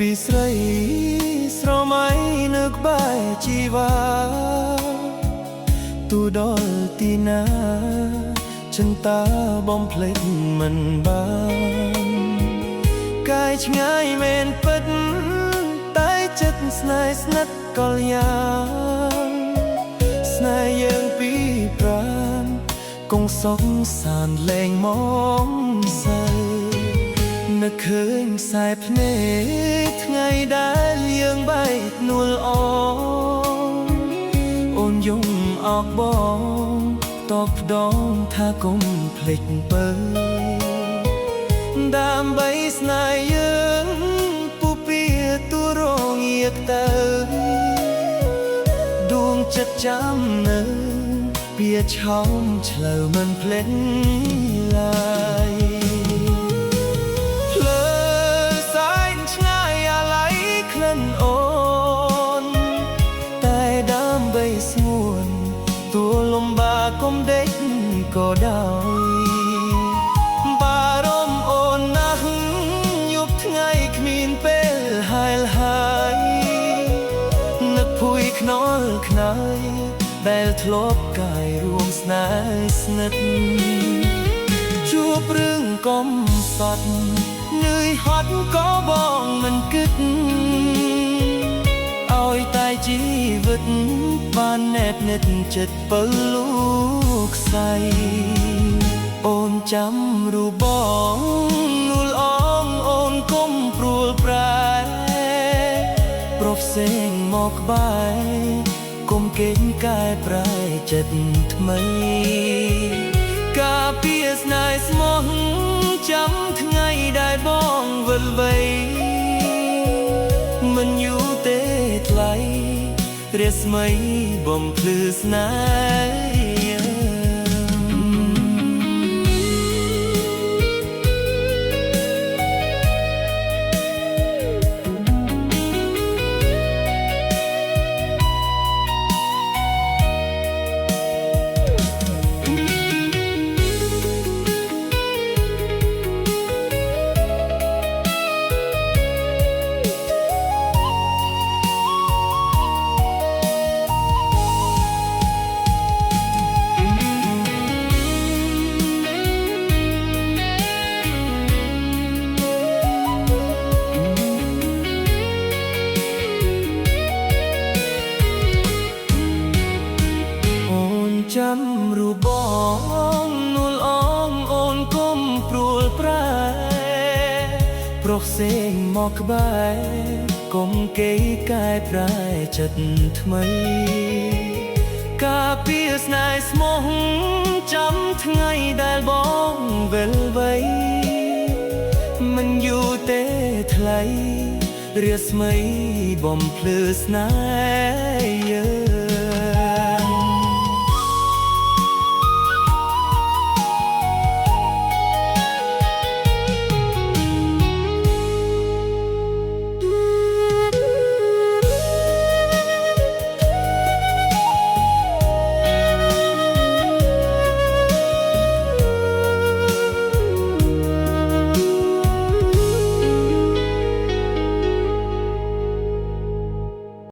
ពីស្រីស្រមៃនឹកបែជីវ៉ាទូដល់ទីណាចិនតាបំភ្លេចមិនបានកាយឆ្ងាយមែនពិតតែចិត្តស្នេហ៍ស្និទ្ធកលយ៉ាងស្នេហ៍យើងពីប្រាណគង់សុខសានលែងមកសើនឹកឃើញខ្សែភ្នែកថ្ងៃដែលយើងបែកនួលអូនយំអោកបងតបផ្ដងថាកុំភ្លេចបើដើម្បីស្នេហ៍យើងពុពីទូរងាកទៅដួងចិត្តចាំនៅពីឆោមឆ្លៅមិនភ្លេចឡើយភ្លើសែងឆ្ងាយអាឡ័យក្លិនអូនតែដើម្បីស្ងួនទួលំបាកកុំដេកក៏ដោយបារម្ភអូនណាស់យប់ថ្ងៃគ្មានពេលហាយហើយនឹកភួយខ្នល់ខ្នើយដែលធ្លាប់កាយរួមស្នេហ៍ស្និទ្ធជួបរឿងកំសត់នឿយហត់ក៏បងមិនគិតឲ្យតែជីវិតបានណែបនិតចិត្តបើលោកស្រីអូនចាំរូបបងនួលអងអូនកុំព្រួលប្រែប្រផ្សេងមកក្បែរកុំកេងកែប្រែចិត្តថ្មីការពារស្នេហ៍ស្មោះចាំថ្ងៃដែលបងវិលវ័យមិនយូរទេថ្លៃរាស្មីបំភ្លឺស្នេហ៍ចាំរូបបងនួលអងអូនកុំព្រួលប្រែប្រផ្សេងមកក្បែរកុំកេងកែប្រែចិត្តថ្មីការពារស្នេហ៍ស្មោះចាំថ្ងៃដែលបងវិលវ័យមិនយូរទេថ្លៃរាស្មីបំភ្លឺស្នេហ៍យើង